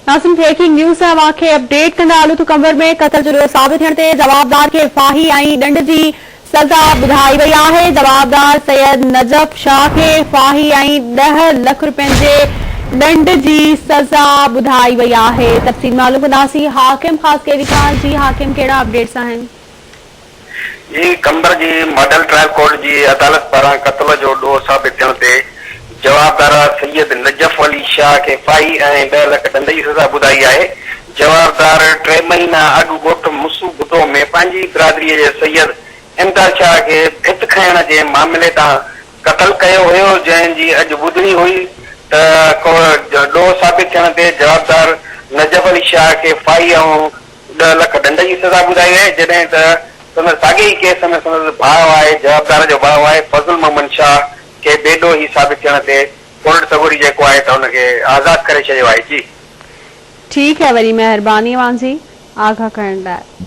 नासिम breaking news सां वाक़े update कंदा हलूं त कंवर में क़त्ल जुर्म साबित थियण ते जवाबदार खे फाही ऐं ॾंड जी सज़ा ॿुधाई वई आहे। जवाबदार सैयद नजफ शाह खे फाही ऐं 10 लख रुपयनि जे ॾंड जी सज़ा ॿुधाई वई आहे। तफ़सील मालूम कंदासीं हाकिम ख़ासि केवी खान जी। हाकिम कहिड़ा अपडेट्स आहिनि? जी, कंवर जी मॉडल ट्रायल कोर्ट जी अदालत पारां क़त्ल जो ॾोह साबित थियण ते जवाबदार सैयद नजफ अली शाह के फाही ऐं 10 लख ॾंड जी सज़ा ॿुधाई आहे। जवाबदार 3 महीना अॻु ॻोठ मुसू बुधो में पंहिंजी बिरादरीअ जे सैयद इमदाद शाह के भित खणण जे मामले तां क़त्ल कयो हुयो, जंहिंजी अॼु ॿुधणी हुई त ॾोह साबित थियण ते जवाबदार नजफ अली शाह के फाही ऐं 10 लख ॾंड जी सज़ा ॿुधाई आहे। जॾहिं त संदसि साॻे ई केस में संदसि भाउ आहे, जवाबदार जो भाउ आहे फज़ल मोहम्मद शाह के बेडो ही साबित थियण ते कोर्ट सगोरी जेको आहे त हुनखे आज़ाद करे छॾियो आहे। जी ठीक है, वरी मेहरबानी वांसी आगाह करण लाइ।